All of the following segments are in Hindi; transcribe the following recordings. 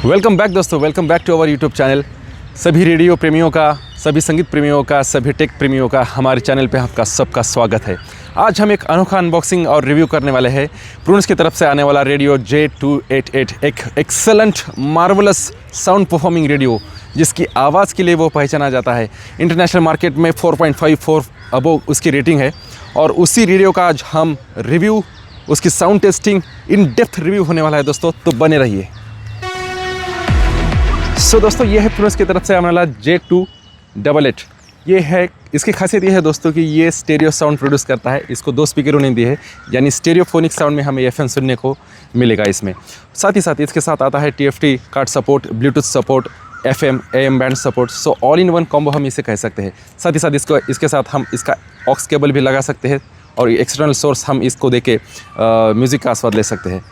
वेलकम बैक दोस्तों, welcome back to our YouTube channel. सभी रेडियो प्रेमियों का, सभी संगीत प्रेमियों का, सभी टेक प्रेमियों का हमारे चैनल पे आपका सबका स्वागत है। आज हम एक अनोखा अनबॉक्सिंग और रिव्यू करने वाले हैं प्रून्स की तरफ से आने वाला रेडियो J288, एक excellent marvellous sound performing radio जिसकी आवाज़ के लिए वो पहचाना जाता है। इंटरनेशनल मार्केट में 4.54 अबो उसकी रेटिंग है और उसी रेडियो का आज हम रिव्यू, उसकी sound testing, in depth review होने वाला है दोस्तों, तो बने रहिए। सो दोस्तों, ये है प्रून्स की तरफ से आने वाला J288। ये है, इसकी खासियत ये है दोस्तों कि ये स्टेरियो साउंड प्रोड्यूस करता है। इसको 2 स्पीकर उन्हें दिए हैं, यानी स्टेरियोफोनिक साउंड में हमें FM सुनने को मिलेगा इसमें। साथ ही साथ इसके साथ आता है TFT card support, Bluetooth support, FM AM band support. So all in one combo हम इसे कह सकते हैं। साथ ही साथ इसके साथ हम इसका ऑक्स केबल भी लगा सकते हैं और एक्सटर्नल सोर्स हम इसको देके म्यूज़िक का स्वाद ले सकते हैं।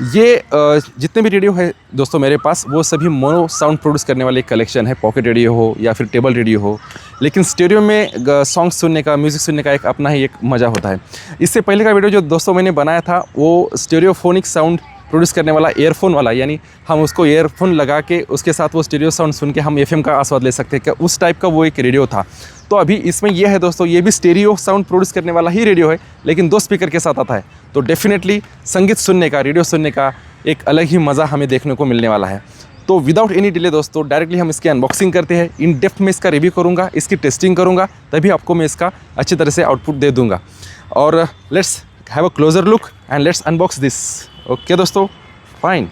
ये जितने भी रेडियो है दोस्तों मेरे पास, वो सभी मोनो साउंड प्रोड्यूस करने वाले एक कलेक्शन है। पॉकेट रेडियो हो या फिर टेबल रेडियो हो, लेकिन स्टेरियो में सॉन्ग सुनने का, म्यूज़िक सुनने का एक अपना ही एक मज़ा होता है। इससे पहले का वीडियो जो दोस्तों मैंने बनाया था वो स्टेरियोफोनिक साउंड प्रोड्यूस करने वाला, ईयरफोन वाला, यानी हम उसको ईयरफोन लगा के उसके साथ वो स्टेरियो साउंड सुन के हम FM का आस्वाद ले सकते हैं, क्या उस टाइप का वो एक रेडियो था। तो अभी इसमें यह है दोस्तों, ये भी स्टेरियो साउंड प्रोड्यूस करने वाला ही रेडियो है, लेकिन 2 स्पीकर के साथ आता है। तो डेफिनेटली संगीत सुनने का, रेडियो सुनने का एक अलग ही मज़ा हमें देखने को मिलने वाला है। तो विदाउट एनी डिले दोस्तों, डायरेक्टली हम इसकी अनबॉक्सिंग करते हैं। इन डेप्थ में इसका रिव्यू करूँगा, इसकी टेस्टिंग करूँगा, तभी आपको मैं इसका अच्छी तरह से आउटपुट दे दूँगा। और let's have a closure look and let's unbox this. Okay दोस्तों, फाइन।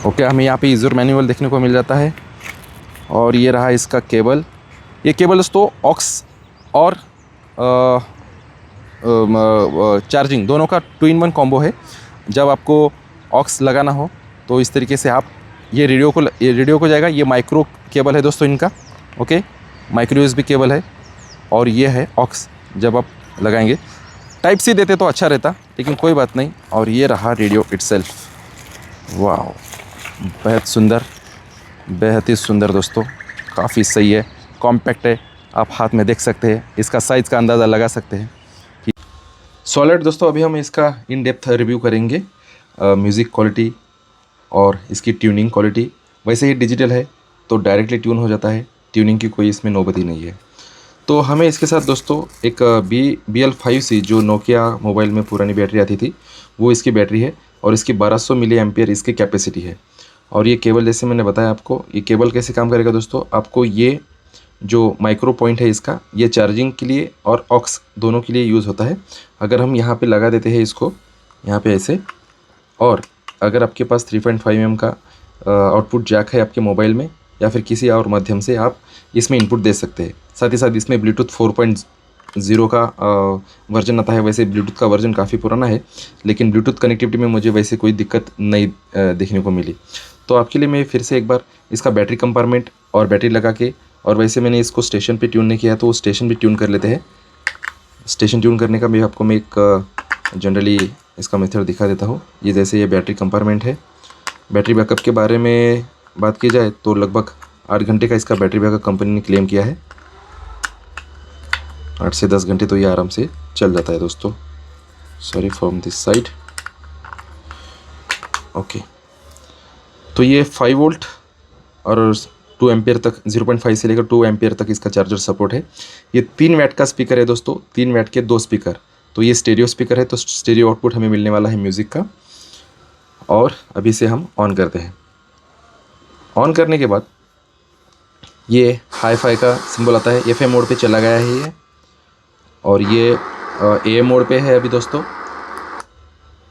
ओके, हमें यहाँ पे यूज़र मैनुअल देखने को मिल जाता है और ये रहा इसका केबल। ये केबल दोस्तों ऑक्स और चार्जिंग दोनों का 2-in-1 कॉम्बो है। जब आपको ऑक्स लगाना हो तो इस तरीके से आप ये रेडियो को जाएगा। ये माइक्रो केबल है दोस्तों इनका, ओके, माइक्रो USB केबल है। और ये है ऑक्स, जब आप लगाएंगे टाइप C देते तो अच्छा रहता, लेकिन कोई बात नहीं। और ये रहा रेडियो इटसेल्फ। वाह, बेहद सुंदर, बेहद ही सुंदर दोस्तों, काफ़ी सही है, कॉम्पैक्ट है, आप हाथ में देख सकते हैं, इसका साइज़ का अंदाज़ा लगा सकते हैं। सॉलिड दोस्तों, अभी हम इसका इन डेप्थ रिव्यू करेंगे, म्यूज़िक क्वालिटी और इसकी ट्यूनिंग क्वालिटी। वैसे ही डिजिटल है तो डायरेक्टली ट्यून हो जाता है, ट्यूनिंग की कोई इसमें नौबत ही नहीं है। तो हमें इसके साथ दोस्तों एक BL5C जो नोकिया मोबाइल में पुरानी बैटरी आती थी, वो इसकी बैटरी है और इसकी 1200 मिली एम्पियर इसकी कैपेसिटी है। और ये केबल, जैसे मैंने बताया आपको, ये केबल कैसे काम करेगा दोस्तों, आपको ये जो माइक्रो पॉइंट है इसका, ये चार्जिंग के लिए और ऑक्स दोनों के लिए यूज़ होता है। अगर हम यहाँ पे लगा देते हैं इसको, यहाँ पे ऐसे, और अगर आपके पास 3.5 mm का आउटपुट जैक है आपके मोबाइल में, या फिर किसी और माध्यम से आप इसमें इनपुट दे सकते हैं। साथ ही साथ इसमें ब्लूटूथ 4.0 का वर्जन आता है। वैसे ब्लूटूथ का वर्जन काफ़ी पुराना है, लेकिन ब्लूटूथ कनेक्टिविटी में मुझे वैसे कोई दिक्कत नहीं देखने को मिली। तो आपके लिए मैं फिर से एक बार इसका बैटरी कंपार्टमेंट और बैटरी लगा के, और वैसे मैंने इसको स्टेशन पे ट्यून नहीं किया तो वो स्टेशन भी ट्यून कर लेते हैं। स्टेशन ट्यून करने का भी आपको मैं एक जनरली इसका मेथड दिखा देता हूँ। ये जैसे ये बैटरी कंपार्टमेंट है। बैटरी बैकअप के बारे में बात की जाए तो लगभग 8 घंटे का इसका बैटरी बैकअप कंपनी ने क्लेम किया है। 8 से 10 घंटे तो ये आराम से चल जाता है दोस्तों। Sorry from this side. Okay, तो ये 5 वोल्ट और 2 एम्पियर तक, 0.5 से लेकर 2 एम्पियर तक इसका चार्जर सपोर्ट है। ये 3 वैट का स्पीकर है दोस्तों, 3 वैट के 2 स्पीकर। तो ये स्टेरियो स्पीकर है, तो स्टेरियो आउटपुट हमें मिलने वाला है म्यूज़िक का। और अभी से हम ऑन करते हैं। ऑन करने के बाद ये हाई-फाई का सिंबल आता है, FM मोड पे चला गया है ये, और ये AM मोड पे है अभी दोस्तों।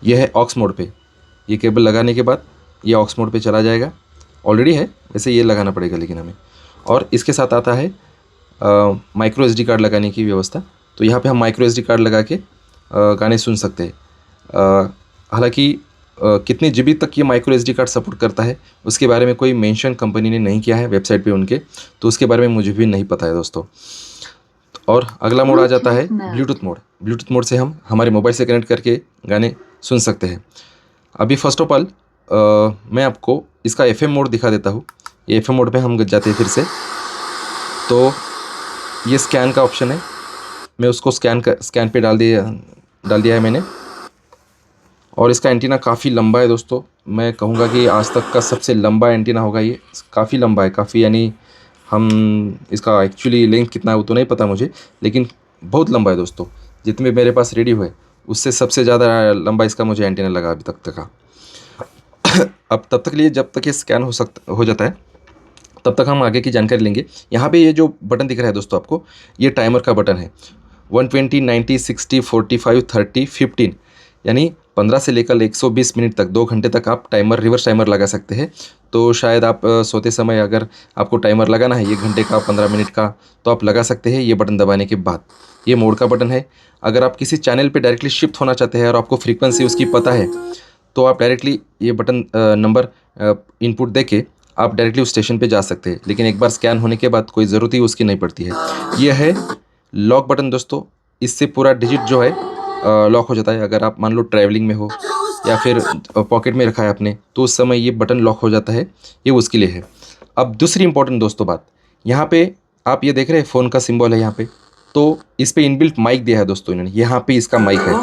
ये है ऑक्स मोड पे। ये केबल लगाने के बाद ये ऑक्स मोड पे चला जाएगा। ऑलरेडी है, वैसे ये लगाना पड़ेगा लेकिन हमें। और इसके साथ आता है माइक्रो SD कार्ड लगाने की व्यवस्था। तो यहाँ पे हम माइक्रो SD कार्ड लगा के गाने सुन सकते हैं। हालांकि कितने GB तक ये माइक्रो SD कार्ड सपोर्ट करता है उसके बारे में कोई मेंशन कंपनी ने नहीं किया है वेबसाइट पे उनके, तो उसके बारे में मुझे भी नहीं पता है दोस्तों। और अगला मोड आ जाता है ब्लूटूथ मोड। ब्लूटूथ मोड से हम हमारे मोबाइल से कनेक्ट करके गाने सुन सकते हैं। अभी फर्स्ट ऑफ ऑल मैं आपको इसका FM मोड दिखा देता हूँ। ये FM मोड पे हम जाते हैं फिर से, तो ये स्कैन का ऑप्शन है। मैं उसको स्कैन पे डाल दिया है मैंने। और इसका एंटीना काफ़ी लंबा है दोस्तों, मैं कहूँगा कि आज तक का सबसे लंबा एंटीना होगा ये। काफ़ी लंबा है, काफ़ी, यानी हम इसका एक्चुअली लेंथ कितना है वो तो नहीं पता मुझे, लेकिन बहुत लंबा है दोस्तों। जितने मेरे पास रेडी हुए उससे सबसे ज़्यादा लंबा इसका मुझे एंटीना लगा अभी तक का। अब तब तक लिए जब तक ये स्कैन हो जाता है तब तक हम आगे की जानकारी लेंगे। यहाँ पे ये जो बटन दिख रहा है दोस्तों आपको, ये टाइमर का बटन है। 120, 90, 60, 45, 30, 15, यानी 15 से लेकर 120 मिनट तक, 2 घंटे तक आप टाइमर, रिवर्स टाइमर लगा सकते हैं। तो शायद आप सोते समय अगर आपको टाइमर लगाना है 1 घंटे का, 15 मिनट का, तो आप लगा सकते हैं ये बटन दबाने के बाद। ये मोड का बटन है। अगर आप किसी चैनल पे डायरेक्टली शिफ्ट होना चाहते हैं और आपको फ्रीक्वेंसी उसकी पता है, तो आप डायरेक्टली ये बटन नंबर इनपुट दे के आप डायरेक्टली उस स्टेशन पे जा सकते हैं। लेकिन एक बार स्कैन होने के बाद कोई ज़रूरत ही उसकी नहीं पड़ती है। ये है लॉक बटन दोस्तों, इससे पूरा डिजिट जो है लॉक हो जाता है। अगर आप मान लो ट्रैवलिंग में हो या फिर पॉकेट में रखा है आपने, तो उस समय ये बटन लॉक हो जाता है, ये उसके लिए है। अब दूसरी इंपॉर्टेंट दोस्तों बात, यहाँ पे आप ये देख रहे हैं फ़ोन का सिंबल है यहाँ पे, तो इस पर इनबिल्ट माइक दिया है दोस्तों इन्होंने। यहाँ पे इसका माइक है,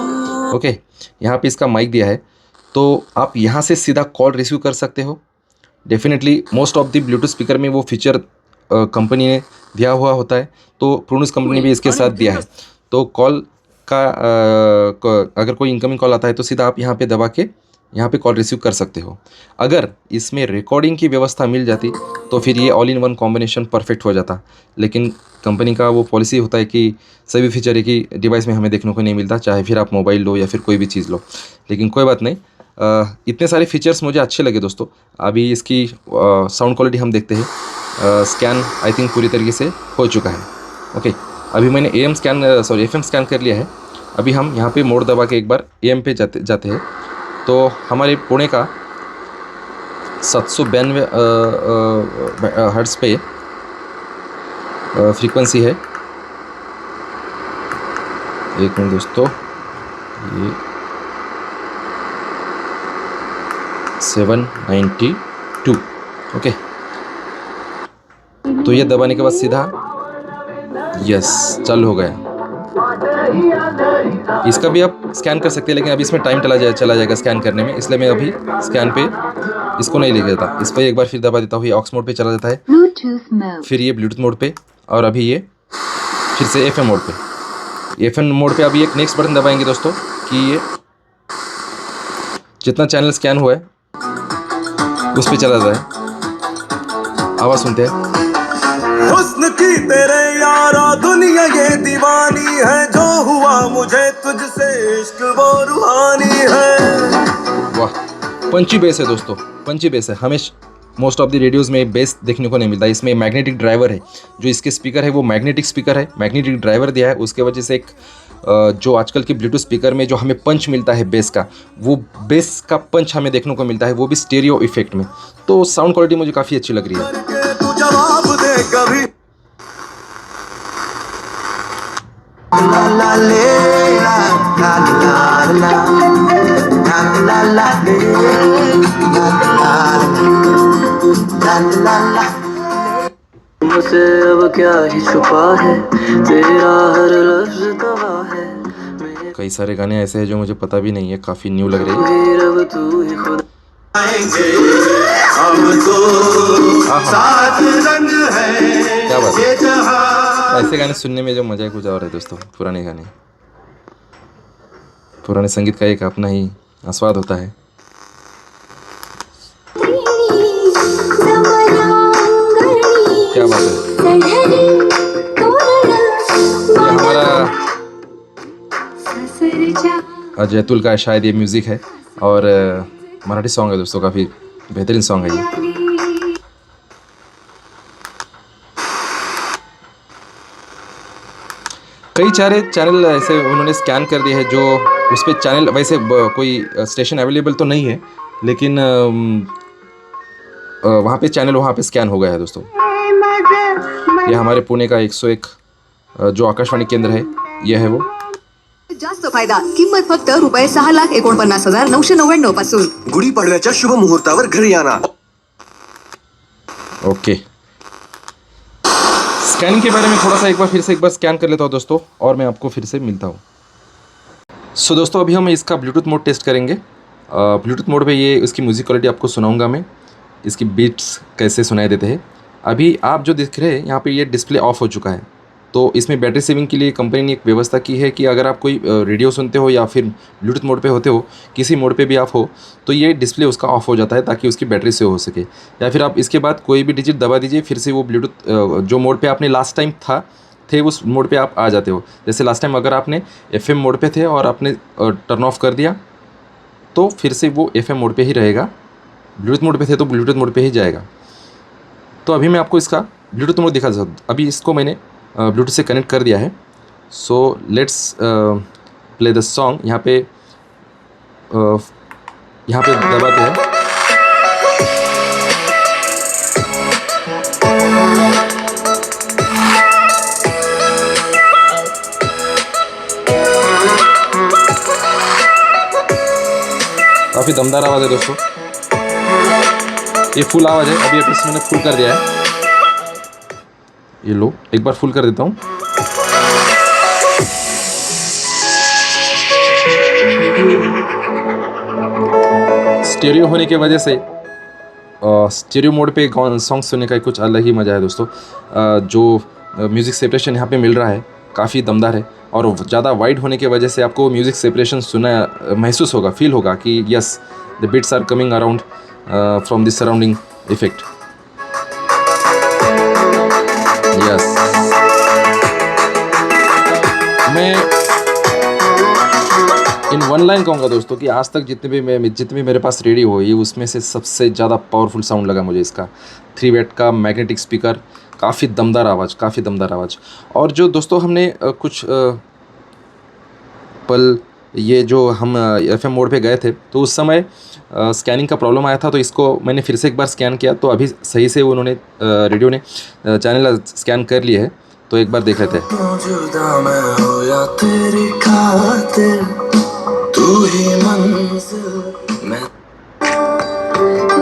ओके, यहाँ पे इसका माइक दिया है, तो आप यहाँ से सीधा कॉल रिसीव कर सकते हो। Definitely most of the Bluetooth speaker में वो फीचर कंपनी ने दिया हुआ होता है, तो प्रोनस कंपनी ने भी इसके साथ दिया है। तो कॉल का अगर कोई इनकमिंग कॉल आता है तो सीधा आप यहाँ पे दबा के यहाँ पे कॉल रिसीव कर सकते हो। अगर इसमें रिकॉर्डिंग की व्यवस्था मिल जाती तो फिर ये all in one combination perfect हो जाता। लेकिन कंपनी का वो पॉलिसी होता है कि सभी फीचर एक ही डिवाइस में हमें देखने को नहीं मिलता, चाहे फिर आप मोबाइल लो या फिर कोई भी चीज़ लो। लेकिन कोई बात नहीं, इतने सारे फीचर्स मुझे अच्छे लगे दोस्तों। अभी इसकी साउंड क्वालिटी हम देखते हैं। स्कैन आई थिंक पूरी तरीके से हो चुका है। ओके, अभी मैंने FM स्कैन कर लिया है। अभी हम यहाँ पे मोड दबा के एक बार AM पे जाते हैं, तो हमारे पुणे का 792 हर्ट्ज़ पे फ्रीक्वेंसी है। एक मिनट दोस्तों, ये 792, ओके। तो ये दबाने के बाद सीधा यस चालू हो गया। इसका भी आप स्कैन कर सकते हैं, लेकिन अभी इसमें टाइम चला जाएगा स्कैन करने में, इसलिए मैं अभी स्कैन पे इसको नहीं लेके जाता। इस पर एक बार फिर दबा देता हूँ, ये ऑक्स मोड पे चला जाता है, फिर ये ब्लूटूथ मोड पे, और अभी ये फिर से FM मोड पे। FM मोड पे अभी एक नेक्स्ट बटन दबाएंगे दोस्तों कि ये जितना चैनल स्कैन हुआ है उस पर चला जाए। आवाज़ सुनते हैं। हुस्न की तेरे यारा दुनिया ये दीवानी है, जो हुआ मुझे तुझसे इश्क वो रूहानी है। वाह, पंची बेस है दोस्तों, पंची बेस है। हमेशा मोस्ट ऑफ द रेडियोज़ में बेस देखने को नहीं मिलता। इसमें मैग्नेटिक ड्राइवर है, जो इसके स्पीकर है वो मैग्नेटिक स्पीकर है, मैग्नेटिक ड्राइवर दिया है। उसके वजह से एक जो आजकल के ब्लूटूथ स्पीकर में जो हमें पंच मिलता है बेस का, वो बेस का पंच हमें देखने को मिलता है, वो भी स्टेरियो इफेक्ट में। तो साउंड क्वालिटी मुझे काफ़ी अच्छी लग रही है। जवाब दे कभी ला ला ले ला ला ला ला ला ला ले ला ला। मुझसे अब क्या ही छुपा है, तेरा हर लफ्ज़ दवा है। कई सारे गाने ऐसे हैं जो मुझे पता भी नहीं है, काफ़ी न्यू लग रहे हैं। रब तू ही खुदा हम तो साथ रंग है, क्या बात है, ऐसे गाने सुनने में जो मजा है कुछ और है दोस्तों। पुराने गाने, पुराने संगीत का एक अपना ही आस्वाद होता है। क्या बात है, ये हमारा जैतुल का शायद ये म्यूज़िक है, और मराठी सॉन्ग है दोस्तों, काफ़ी बेहतरीन सॉन्ग है ये। कई सारे चैनल ऐसे उन्होंने स्कैन कर दिए हैं जो उस पर चैनल, वैसे कोई स्टेशन अवेलेबल तो नहीं है, लेकिन वहाँ पे चैनल वहाँ पे स्कैन हो गया है दोस्तों। ये हमारे पुणे का 101 जो आकाशवाणी केंद्र है, ये है वो। जास्त फायदा, किंमत फक्त ₹6,49,999 पासून। गुढीपाडव्याच्या शुभ मुहूर्तावर घरी आणा। ओके, स्कैनिंग के बारे में थोड़ा सा एक बार स्कैन कर लेता हूँ दोस्तों, और मैं आपको फिर से मिलता हूँ। सो दोस्तों, अभी हम इसका ब्लूटूथ मोड टेस्ट करेंगे। ब्लूटूथ मोड पे ये इसकी म्यूज़िक क्वालिटी आपको सुनाऊंगा मैं, इसकी बीट्स कैसे सुनाई देते हैं। अभी आप जो देख रहे हैं यहाँ पे ये डिस्प्ले ऑफ हो चुका है, तो इसमें बैटरी सेविंग के लिए कंपनी ने एक व्यवस्था की है कि अगर आप कोई रेडियो सुनते हो या फिर ब्लूटूथ मोड पे होते हो, किसी मोड पे भी आप हो, तो ये डिस्प्ले उसका ऑफ हो जाता है ताकि उसकी बैटरी सेव हो सके। या फिर आप इसके बाद कोई भी डिजिट दबा दीजिए, फिर से वो ब्लूटूथ जो मोड पे आपने लास्ट टाइम थे उस मोड पे आप आ जाते हो। जैसे लास्ट टाइम अगर आपने FM मोड पे थे और आपने टर्न ऑफ कर दिया तो फिर से वो FM मोड पे ही रहेगा, ब्लूटूथ मोड पे थे तो ब्लूटूथ मोड पे ही जाएगा। तो अभी मैं आपको इसका ब्लूटूथ मोड दिखा सकता हूँ। अभी इसको मैंने ब्लूटूथ से कनेक्ट कर दिया है। So let's play the song. यहाँ पे दबाते हैं। काफ़ी दमदार आवाज़ है दोस्तों, ये फुल आवाज़ है। अभी एपिस मैंने फुल कर दिया है। ये लो, एक बार फुल कर देता हूँ। स्टेरियो होने की वजह से स्टेरियो मोड पे सॉन्ग सुनने का कुछ अलग ही मज़ा है दोस्तों। जो म्यूज़िक सेपरेशन यहाँ पे मिल रहा है काफ़ी दमदार है, और ज़्यादा वाइड होने की वजह से आपको म्यूज़िक सेपरेशन सुना महसूस होगा, फील होगा कि yes the beats are coming around from this surrounding effect. Yes, मैं इन वन लाइन कहूँगा दोस्तों कि आज तक जितने भी मेरे पास रेडियो हुई उसमें से सबसे ज़्यादा पावरफुल साउंड लगा मुझे इसका। 3 वाट का मैग्नेटिक स्पीकर, काफ़ी दमदार आवाज़। और जो दोस्तों हमने कुछ पल ये जो हम FM मोड पे गए थे तो उस समय स्कैनिंग का प्रॉब्लम आया था, तो इसको मैंने फिर से एक बार स्कैन किया तो अभी सही से उन्होंने रेडियो ने चैनल स्कैन कर लिए है। तो एक बार देख लेते हैं। तू ही मंजिल मैं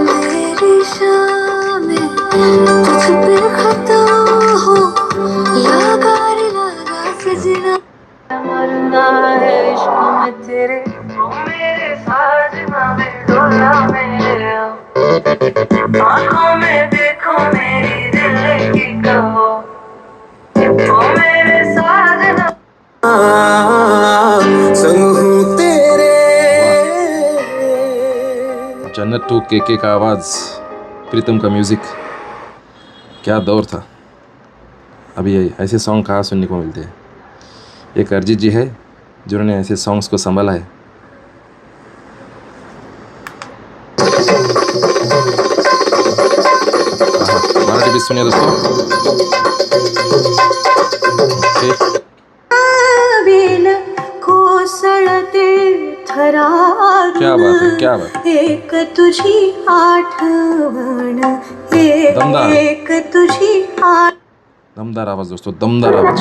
मेरी शामें तुझ पे खता हो लगा सजना मरना है इश्क में तेरे मेरे साजना में डोला मेरे आँखों में देखो मेरी दिल की कहो ओ मेरे साजना संग हूँ तेरे। जन्नत टू के का आवाज़, प्रीतम का म्यूज़िक, क्या दौर था। अभी ऐसे सॉन्ग कहाँ सुनने को मिलते हैं। एक अरिजीत जी है जिन्होंने ऐसे सॉन्ग्स को संभाला है। मराठी भी सुनिए दोस्तों। क्या बात है। एक तुझी आठवण, एक तुझी दमदार आवाज़ दोस्तों, दमदार आवाज़।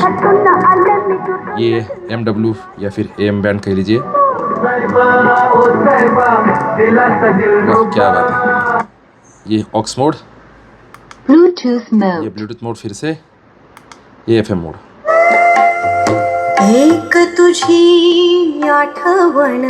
ये MW या फिर AM बैंड कह लीजिए। क्या बात है। ये ऑक्स मोड, ये ब्लूटूथ मोड, फिर से ये FM मोड। एक तुझी आठवण।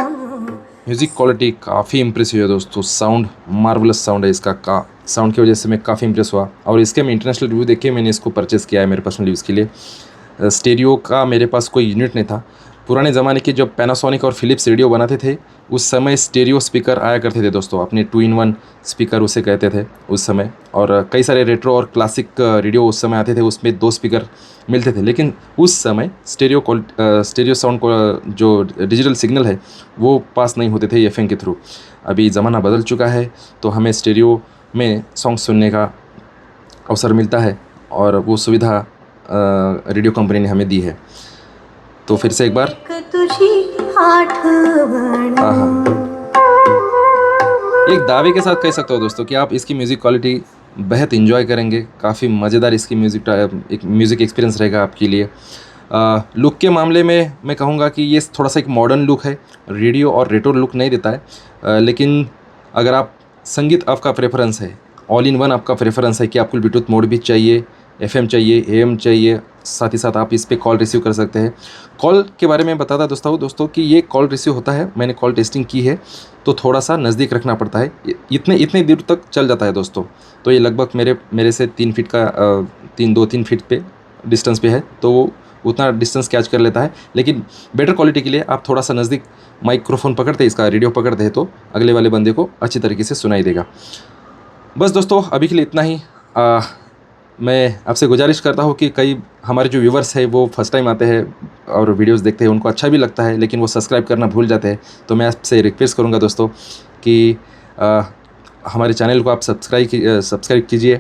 म्यूज़िक क्वालिटी काफ़ी इम्प्रेसिव है दोस्तों, साउंड मार्वलस साउंड है इसका। साउंड की वजह से मैं काफ़ी इम्प्रेस हुआ, और इसके मैं इंटरनेशनल रिव्यू देख के मैंने इसको परचेज़ किया है मेरे पर्सनल यूज़ के लिए। स्टेरियो का मेरे पास कोई यूनिट नहीं था। पुराने ज़माने के जब पैनासोनिक और फिलिप्स रेडियो बनाते थे उस समय स्टेरियो स्पीकर आया करते थे दोस्तों, अपने 2-in-1 स्पीकर उसे कहते थे उस समय। और कई सारे रेट्रो और क्लासिक रेडियो उस समय आते थे, उसमें 2 स्पीकर मिलते थे। लेकिन उस समय स्टेरियो साउंड को जो डिजिटल सिग्नल है वो पास नहीं होते थे FM के थ्रू। अभी ज़माना बदल चुका है तो हमें स्टेरियो में सॉन्ग सुनने का अवसर मिलता है, और वो सुविधा रेडियो कंपनी ने हमें दी है। तो फिर से एक बार एक दावे के साथ कह सकते हो दोस्तों कि आप इसकी म्यूज़िक क्वालिटी बेहद इंजॉय करेंगे। काफ़ी मज़ेदार इसकी म्यूज़िक एक्सपीरियंस रहेगा आपके लिए। लुक के मामले में मैं कहूँगा कि ये थोड़ा सा एक मॉडर्न लुक है, रेडियो और रेट्रो लुक नहीं देता है। लेकिन अगर आप संगीत आपका प्रेफरेंस है, ऑल इन वन आपका प्रेफरेंस है कि आपको ब्लूटूथ मोड भी चाहिए, FM चाहिए, AM चाहिए, साथ ही साथ आप इस पे कॉल रिसीव कर सकते हैं। कॉल के बारे में बताता दोस्तों कि ये कॉल रिसीव होता है, मैंने कॉल टेस्टिंग की है, तो थोड़ा सा नज़दीक रखना पड़ता है, इतने दूर तक चल जाता है दोस्तों। तो ये लगभग मेरे से 3 फीट का 2-3 फीट पे डिस्टेंस पे है, तो वो उतना डिस्टेंस कैच कर लेता है। लेकिन बेटर क्वालिटी के लिए आप थोड़ा सा नज़दीक माइक्रोफोन पकड़ते हैं, इसका रेडियो पकड़ते हैं, तो अगले वाले बंदे को अच्छी तरीके से सुनाई देगा। बस दोस्तों अभी के लिए इतना ही। मैं आपसे गुजारिश करता हूँ कि कई हमारे जो व्यूवर्स हैं वो फर्स्ट टाइम आते हैं और वीडियोस देखते हैं, उनको अच्छा भी लगता है, लेकिन वो सब्सक्राइब करना भूल जाते हैं। तो मैं आपसे रिक्वेस्ट करूँगा दोस्तों कि हमारे चैनल को आप सब्सक्राइब कीजिए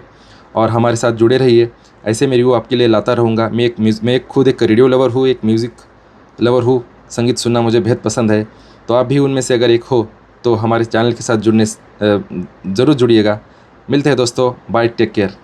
और हमारे साथ जुड़े रहिए। ऐसे मैं रिव्यू आपके लिए लाता रहूँगा। मैं खुद एक रेडियो लवर हूँ, एक म्यूज़िक लवर हूँ, संगीत सुनना मुझे बेहद पसंद है। तो आप भी उनमें से अगर एक हो तो हमारे चैनल के साथ ज़रूर जुड़िएगा। मिलते हैं दोस्तों, बाय, टेक केयर।